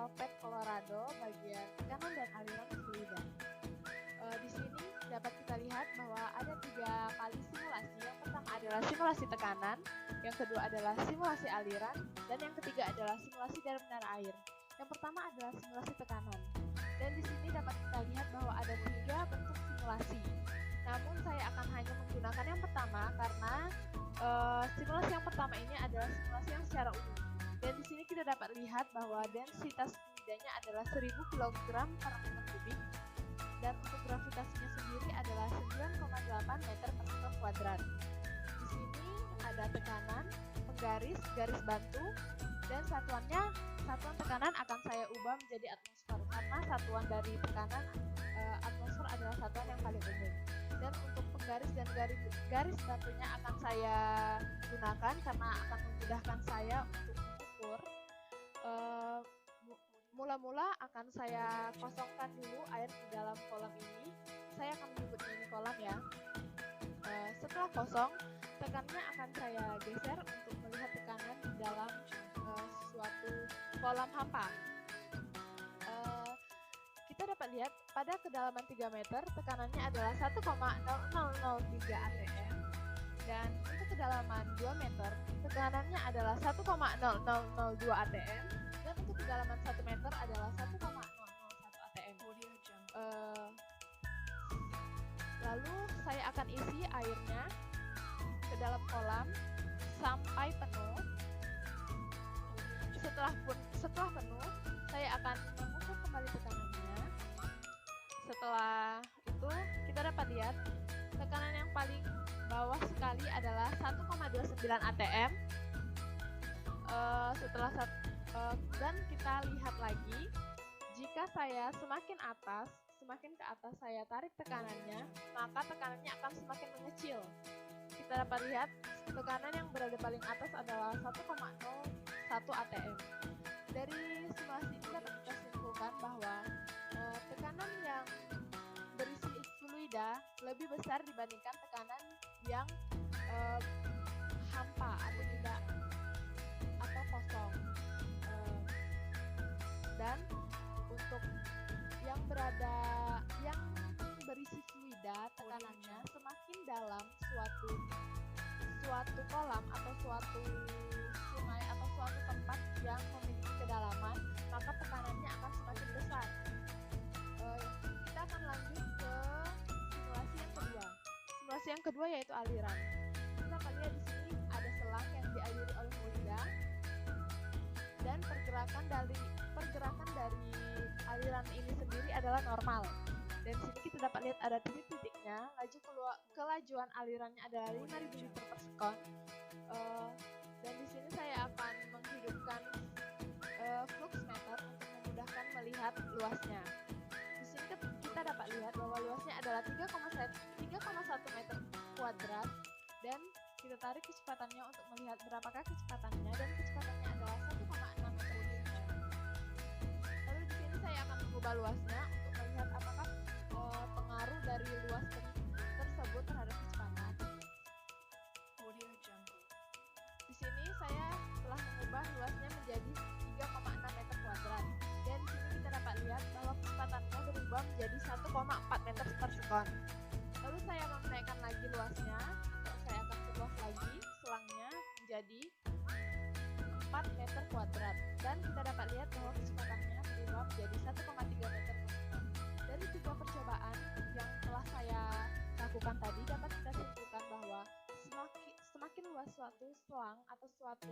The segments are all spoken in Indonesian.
Salpet Colorado bagian tekanan dan aliran fluida. Di sini dapat kita lihat bahwa ada 3 kali simulasi. Yang pertama adalah simulasi tekanan, yang kedua adalah simulasi aliran, dan yang ketiga adalah simulasi dari menara air. Yang pertama adalah simulasi tekanan. Dan di sini dapat kita lihat bahwa ada 3 bentuk simulasi. Namun saya akan hanya menggunakan yang pertama karena simulasi yang pertama ini adalah simulasi yang secara umum. Dan di sini kita dapat lihat bahwa densitas fluidanya adalah 1000 kg per meter kubik. Dan untuk gravitasinya sendiri adalah 9,8 meter per sekon kuadrat. Di sini ada tekanan, penggaris, garis bantu, dan satuan tekanan akan saya ubah menjadi atmosfer karena satuan dari tekanan atmosfer adalah satuan yang paling umum. Dan untuk penggaris dan garis bantunya akan saya gunakan karena akan memudahkan saya untuk mengukur. Mula-mula akan saya kosongkan dulu air di dalam kolam ini. Saya akan menyebutnya ini kolam ya. Setelah kosong, tekanannya akan saya geser untuk melihat tekanan di dalam suatu kolam hampa. Kita dapat lihat pada kedalaman 3 meter tekanannya adalah 1,0003 atm, dan untuk kedalaman 2 meter tekanannya adalah 1,0002 atm, dan untuk kedalaman 1 meter adalah 1,001 atm. Lalu saya akan isi airnya ke dalam kolam sampai penuh. Setelah penuh, saya akan mengukur kembali tekanannya. Setelah itu kita dapat lihat tekanan yang paling bawah sekali adalah 1,29 atm. Dan kita lihat lagi, jika saya semakin ke atas saya tarik tekanannya, maka tekanannya akan semakin mengecil. Kita dapat lihat tekanan yang berada paling atas adalah 1,01 atm. Dari simulasi ini dapat kita simpulkan bahwa tekanan yang berisi fluida lebih besar dibandingkan tekanan yang hampa atau tidak atau kosong. Dan untuk yang berisi fluida, tekanannya semakin dalam suatu kolam atau suatu sungai atau suatu tempat yang memiliki kedalaman, maka tekanannya akan semakin besar. Kita akan lanjut ke simulasi yang kedua. Simulasi yang kedua yaitu aliran. Kita akan lihat di sini ada selang yang dialiri oleh fluida, dan pergerakan dari aliran ini sendiri adalah normal. Dan di sini kita dapat lihat ada titik-titiknya. Kelajuan alirannya adalah 5000 liter per sekon. Dan di sini saya akan menghidupkan flux meter untuk memudahkan melihat luasnya. Di sini kita dapat lihat bahwa luasnya adalah 3,1 meter kuadrat, dan kita tarik kecepatannya untuk melihat berapakah kecepatannya, dan kecepatannya adalah 1,6 meter per second. Lalu di sini saya akan mengubah luasnya untuk melihat apakah pengaruh dari luas tersebut terhadap kecepatan. Di sini saya telah mengubah luasnya menjadi 3,6 meter kuadrat, dan di sini kita dapat lihat bahwa kecepatannya berubah menjadi 1,4 meter per sekon. Lalu saya menaikkan lagi luasnya, atau saya akan perluas lagi selangnya menjadi 4 meter kuadrat, dan kita dapat lihat bahwa kecepatannya berubah menjadi 1,3 meter per sekon. Dari 3 percobaan yang telah saya lakukan tadi, dapat kita simpulkan bahwa semakin luas suatu selang atau suatu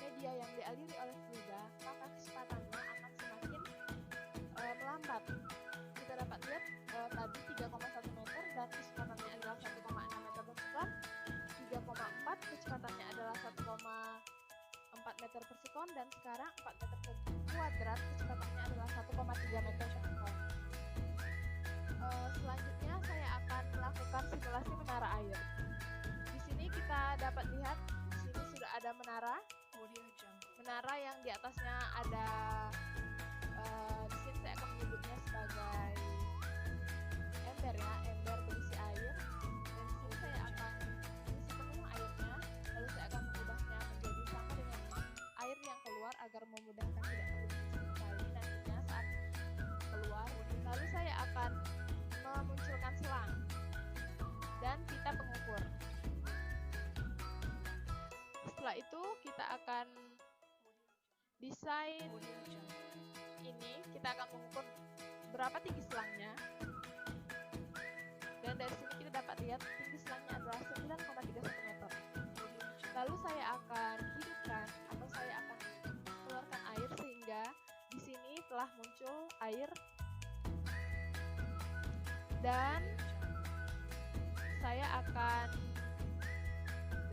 media yang dialiri oleh fluida, maka kecepatannya akan semakin melambat. Kita dapat lihat tadi 3,1 meter dan kecepatannya adalah 1,6 meter per sekon. 3,4 kecepatannya adalah 1,4 meter per sekon, dan sekarang 4 meter kuadrat kecepatannya adalah 1,3 meter per sekon. Selanjutnya saya akan melakukan simulasi menara air. Di sini kita dapat lihat di sini sudah ada menara yang di atasnya ada di sini saya akan menyebutnya sebagai ember ya, ember berisi air. Dan di sini saya akan isi penuh airnya, lalu saya akan mengubahnya menjadi sama dengan air yang keluar agar memudahkan tidak perlu diisi. desain ini kita akan mengukur berapa tinggi selangnya, dan dari sini kita dapat lihat tinggi selangnya adalah 9,3 cm. Lalu saya akan hidupkan atau saya akan keluarkan air sehingga di sini telah muncul air, dan saya akan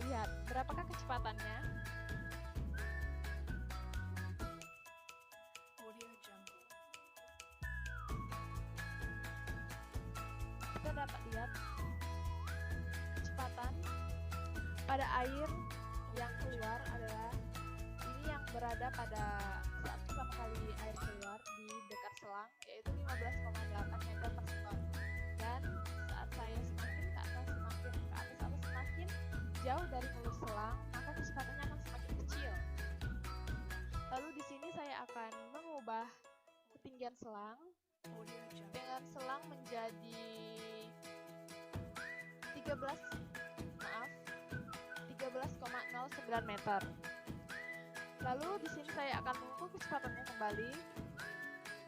lihat berapakah kecepatannya. Kita dapat lihat kecepatan pada air yang keluar adalah ini yang berada pada saat pertama kali air keluar di dekat selang, yaitu 15,8 meter per sekon. Dan saat saya semakin ke atas, semakin ke atas atau semakin jauh dari mulut selang, maka kecepatannya akan semakin kecil. Lalu di sini saya akan mengubah ketinggian selang dengan selang menjadi 13,09 meter. Lalu di sini saya akan mengukur kecepatannya kembali,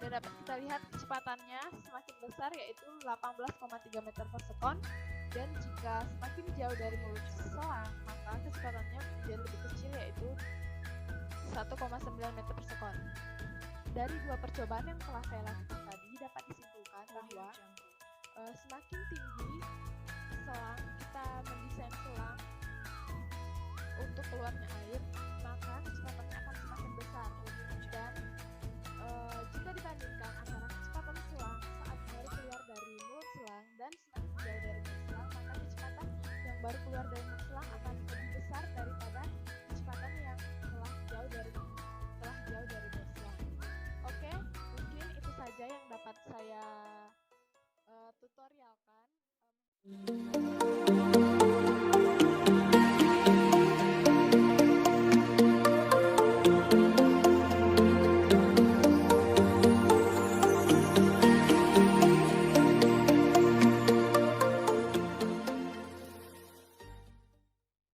dan dapat kita lihat kecepatannya semakin besar, yaitu 18,3 meter per sekon. Dan jika semakin jauh dari mulut selang, maka kecepatannya menjadi lebih kecil, yaitu 1,9 meter per sekon. Dari dua percobaan yang telah saya lakukan tadi, dapat disimpulkan bahwa semakin tinggi selang, kita mendesain selang untuk keluarnya air, maka kecepatannya akan semakin besar. Dan jika dibandingkan antara kecepatan selang saat baru keluar dari mulut selang dan semakin jauh dari mulut selang, maka kecepatan yang baru keluar dari mulut selang akan lebih besar daripada kecepatan yang telah jauh dari mulut selang. Oke, mungkin itu saja yang dapat saya tutorialkan.